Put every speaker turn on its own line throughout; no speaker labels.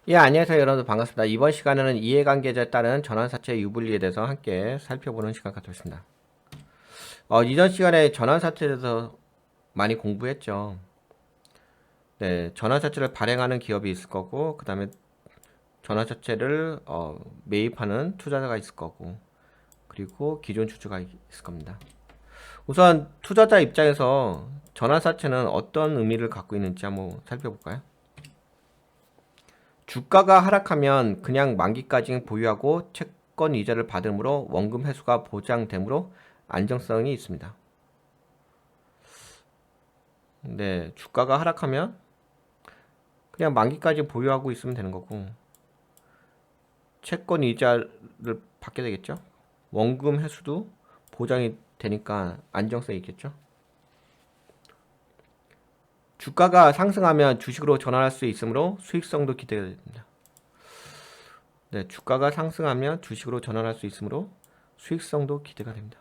예, 안녕하세요. 여러분 반갑습니다. 이번 시간에는 이해관계자에 따른 전환사채 유불리에 대해서 함께 살펴보는 시간 갖겠습니다. 이전 시간에 전환사채에 대해서 많이 공부했죠. 네, 전환사채를 발행하는 기업이 있을 거고, 그 다음에 전환사채를 매입하는 투자자가 있을 거고, 그리고 기존 주주가 있을 겁니다. 우선 투자자 입장에서 전환사채는 어떤 의미를 갖고 있는지 한번 살펴볼까요? 주가가 하락하면 그냥 만기까지 보유하고 채권 이자를 받으므로 원금 회수가 보장되므로 안정성이 있습니다. 네, 주가가 하락하면 그냥 만기까지 보유하고 있으면 되는 거고 채권 이자를 받게 되겠죠. 원금 회수도 보장이 되니까 안정성이 있겠죠. 주가가 상승하면 주식으로 전환할 수 있으므로 수익성도 기대가 됩니다. 네, 주가가 상승하면 주식으로 전환할 수 있으므로 수익성도 기대가 됩니다.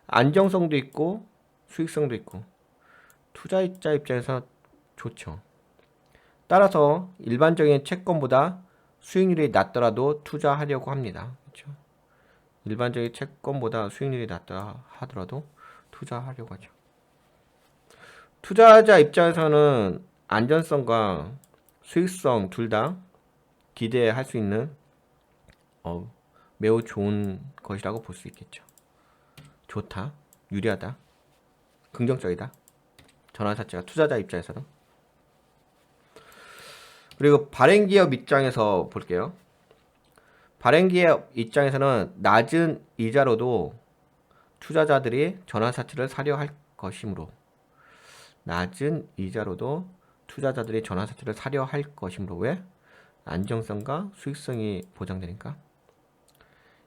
안정성도 있고 수익성도 있고 투자자 입장에서 좋죠. 따라서 일반적인 채권보다 수익률이 낮더라도 투자하려고 합니다. 그렇죠? 일반적인 채권보다 수익률이 낮다 하더라도 투자하려고 하죠. 투자자 입장에서는 안전성과 수익성 둘 다 기대할 수 있는 매우 좋은 것이라고 볼 수 있겠죠. 좋다, 유리하다, 긍정적이다. 전환사채가 투자자 입장에서는. 그리고 발행기업 입장에서 볼게요. 발행기업 입장에서는 낮은 이자로도 투자자들이 전환사채를 사려 할 것이므로 낮은 이자로도 투자자들이 전환사채를 사려 할 것이므로 왜? 안정성과 수익성이 보장되니까.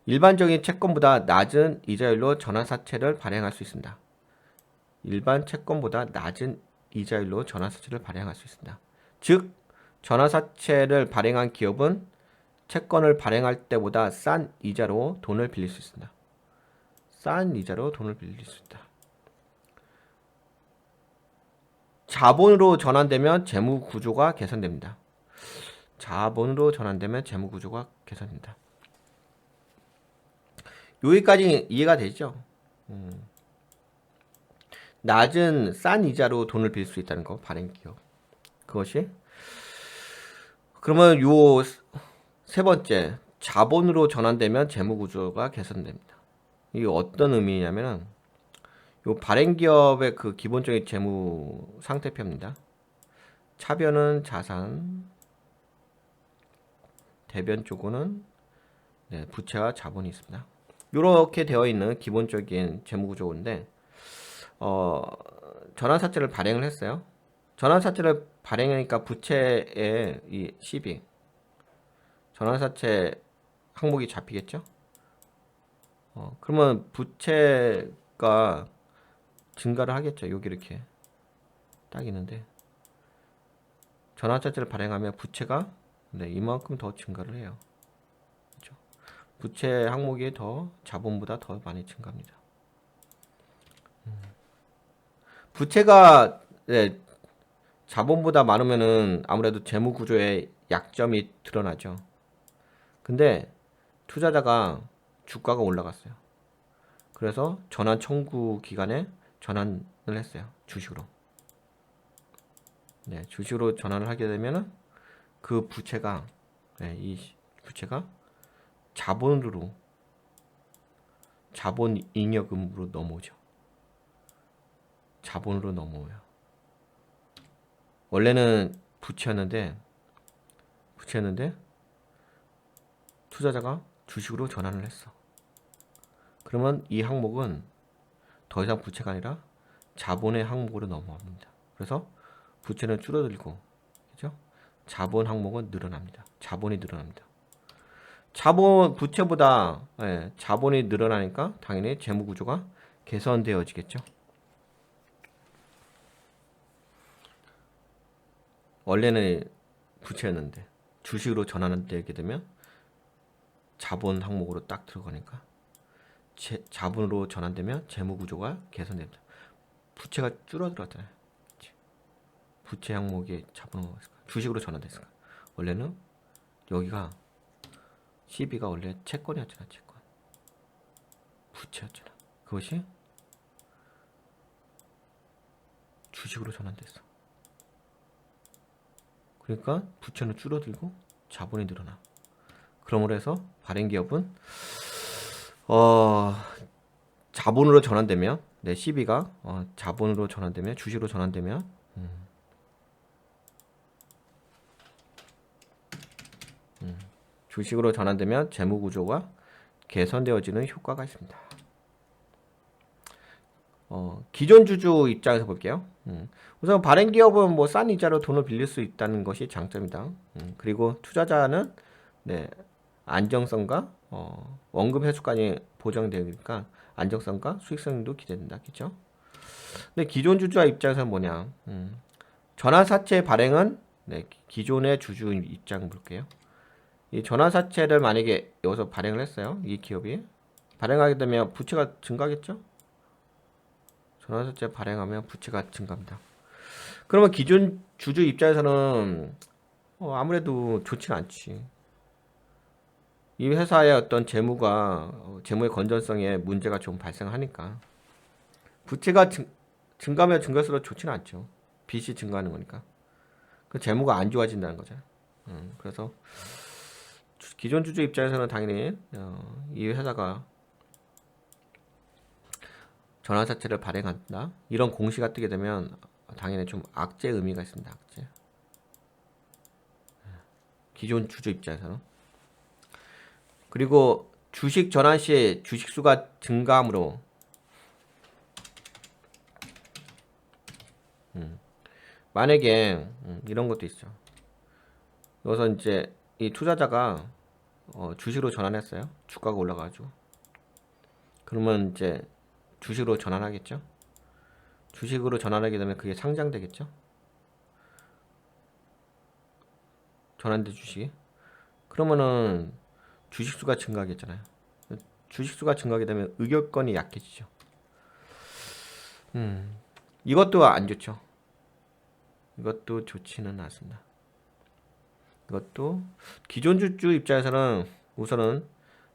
일반적인 채권보다 낮은 이자율로 전환사채를 발행할 수 있습니다. 일반 채권보다 낮은 이자율로 전환사채를 발행할 수 있습니다. 즉, 전환사채를 발행한 기업은 채권을 발행할 때보다 싼 이자로 돈을 빌릴 수 있습니다. 싼 이자로 돈을 빌릴 수 있다. 자본으로 전환되면 재무 구조가 개선됩니다. 자본으로 전환되면 재무 구조가 개선됩니다. 여기까지 이해가 되죠? 낮은 싼 이자로 돈을 빌릴 수 있다는 거, 발행 기업. 그것이 그러면 요 세 번째, 자본으로 전환되면 재무 구조가 개선됩니다. 이게 어떤 의미냐면은 요 발행 기업의 그 기본적인 재무 상태표입니다. 차변은 자산, 대변 쪽은 부채와 자본이 있습니다. 이렇게 되어 있는 기본적인 재무 구조인데 전환사채를 발행을 했어요. 전환사채를 발행하니까 부채의 이 시비 전환사채 항목이 잡히겠죠? 그러면 부채가 증가를 하겠죠. 여기 이렇게 딱 있는데 전환사채를 발행하면 부채가 이만큼 더 증가를 해요. 그렇죠? 부채 항목이 더 자본보다 더 많이 증가합니다. 부채가 자본보다 많으면은 아무래도 재무 구조에 약점이 드러나죠. 근데 투자자가 주가가 올라갔어요. 그래서 전환 청구 기간에 전환을 했어요. 주식으로. 주식으로 전환을 하게 되면은 그 부채가 이 부채가 자본으로 자본 잉여금으로 넘어오죠. 자본으로 넘어오요. 원래는 부채였는데 투자자가 주식으로 전환을 했어. 그러면 이 항목은 더 이상 부채가 아니라 자본의 항목으로 넘어갑니다. 그래서 부채는 줄어들고, 그죠? 자본 항목은 늘어납니다. 자본이 늘어납니다. 부채보다 자본이 늘어나니까 당연히 재무 구조가 개선되어지겠죠. 원래는 부채였는데 주식으로 전환되게 되면 자본 항목으로 딱 들어가니까 자본으로 전환되면 재무 구조가 개선됩니다. 부채가 줄어들었잖아요. 부채 항목이 자본으로 주식으로 전환됐으니까 원래는 여기가 12가 원래 채권이었잖아. 채권. 부채였잖아. 그것이 주식으로 전환됐어. 그러니까 부채는 줄어들고 자본이 늘어나. 그러므로 해서 발행기업은 자본으로 전환되면 네, 12가 자본으로 전환되면 주식으로 전환되면 주식으로 전환되면 재무 구조가 개선되어지는 효과가 있습니다. 기존 주주 입장에서 볼게요. 우선 발행 기업은 뭐 싼 이자로 돈을 빌릴 수 있다는 것이 장점이다. 그리고 투자자는 네, 안정성과 원금 회수까지 보장되니까 안정성과 수익성도 기대된다. 그렇죠? 근데 기존 주주와 입장에서는 뭐냐? 전환사채 발행은 네, 기존의 주주 입장 볼게요. 이 전환사채를 만약에 여기서 발행을 했어요. 이 기업이 발행하게 되면 부채가 증가하겠죠? 전환사채 발행하면 부채가 증가합니다. 그러면 기존 주주 입장에서는 아무래도 좋지는 않지. 이 회사의 어떤 재무의 건전성에 문제가 좀 발생하니까 부채가 증가하면 증가할수록 좋지는 않죠. 빚이 증가하는 거니까 그 재무가 안 좋아진다는 거죠. 그래서 기존 주주 입장에서는 당연히 이 회사가 전환사채를 발행한다 이런 공시가 뜨게 되면 당연히 좀 악재 의미가 있습니다. 악재. 기존 주주 입장에서는. 그리고 주식 전환 시 주식수가 증가함으로 만약에 이런 것도 있죠. 여기서 이제 이 투자자가 주식으로 전환했어요. 주가가 올라가지고 그러면 이제 주식으로 전환하겠죠. 주식으로 전환하게 되면 그게 상장되겠죠. 전환된 주식이. 그러면은 주식수가 증가하겠잖아요. 주식수가 증가하게 되면 의결권이 약해지죠. 이것도 안 좋죠. 이것도 좋지는 않습니다. 이것도 기존 주주 입장에서는 우선은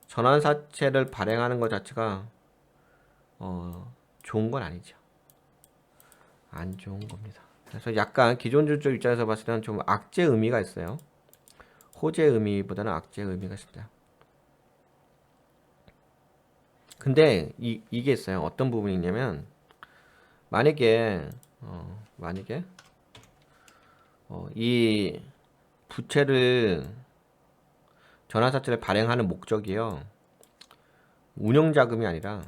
전환사채를 발행하는 것 자체가 좋은 건 아니죠. 안 좋은 겁니다. 그래서 약간 기존 주주 입장에서 봤을 때는 좀 악재 의미가 있어요. 호재 의미보다는 악재 의미가 있습니다. 근데 이게 있어요. 어떤 부분이 있냐면 만약에 이 부채를 전환사채를 발행하는 목적이요. 운영자금이 아니라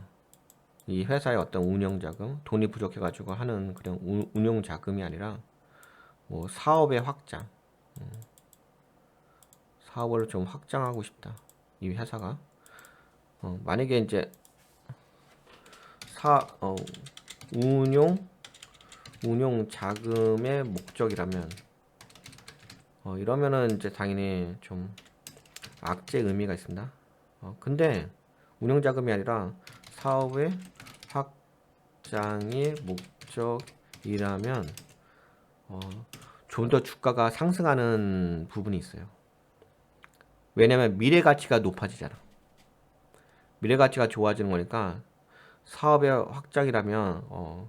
이 회사의 어떤 운영자금, 돈이 부족해가지고 하는 그런 운영자금이 아니라 뭐 사업의 확장, 사업을 좀 확장하고 싶다. 이 회사가 만약에 이제 운용 자금의 목적이라면 이러면은 이제 당연히 좀 악재 의미가 있습니다. 근데 운용 자금이 아니라 사업의 확장이 목적이라면 좀 더 주가가 상승하는 부분이 있어요. 왜냐면 미래 가치가 높아지잖아. 미래 가치가 좋아지는 거니까 사업의 확장이라면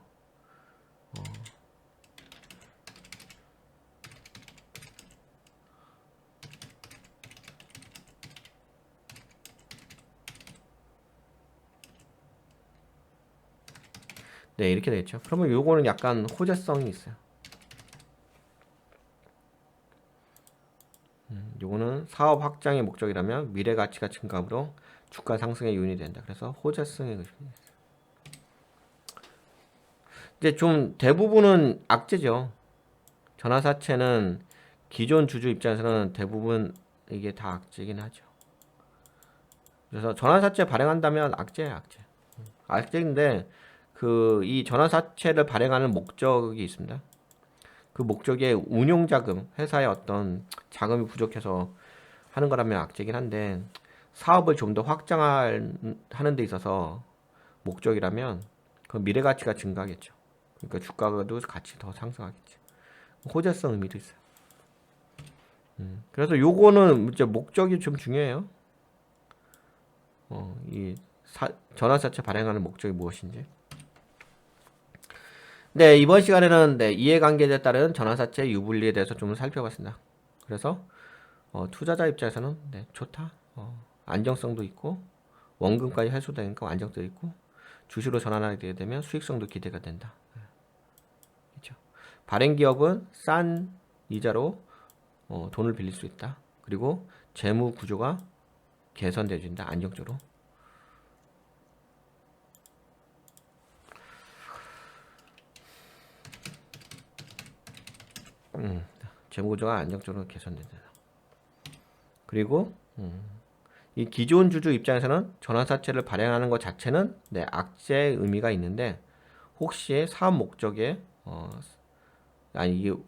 네, 이렇게 되겠죠. 그러면 요거는 약간 호재성이 있어요. 요거는 사업 확장의 목적이라면 미래 가치가 증가함으로 주가 상승에 요인이 된다. 그래서 호재성의 의심이 있어요. 이제 좀 대부분은 악재죠. 전환사채는 기존 주주 입장에서는 대부분 이게 다 악재긴 하죠. 그래서 전환사채 발행한다면 악재야, 악재. 악재인데 이 전환사채를 발행하는 목적이 있습니다. 그 목적의 운용자금, 회사의 어떤 자금이 부족해서 하는 거라면 악재긴 한데 사업을 좀 더 확장하는 데 있어서 목적이라면 그 미래 가치가 증가하겠죠. 그러니까 주가도 같이 더 상승하겠지. 호재성 의미도 있어요. 그래서 요거는 이제 목적이 좀 중요해요. 이 전환사채 발행하는 목적이 무엇인지. 네, 이번 시간에는 네, 이해관계에 따른 전환사채 유불리에 대해서 좀 살펴봤습니다. 그래서 투자자 입장에서는 네, 좋다. 안정성도 있고 원금까지 회수되니까 안정도 있고 주식으로 전환하게 되면 수익성도 기대가 된다. 그렇죠. 발행 기업은 싼 이자로 돈을 빌릴 수 있다. 그리고 재무 구조가 개선되어진다. 안정적으로. 재무 구조가 안정적으로 개선된다. 그리고 이 기존 주주 입장에서는 전환사채를 발행하는 것 자체는 네, 악재의 의미가 있는데 혹시 사업 목적에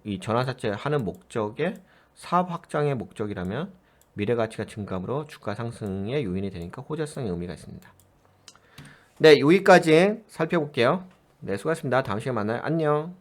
이 전환사채 하는 목적에 사업 확장의 목적이라면 미래 가치가 증가함으로 주가 상승의 요인이 되니까 호재성의 의미가 있습니다. 네, 여기까지 살펴볼게요. 네, 수고하셨습니다. 다음 시간에 만나요. 안녕.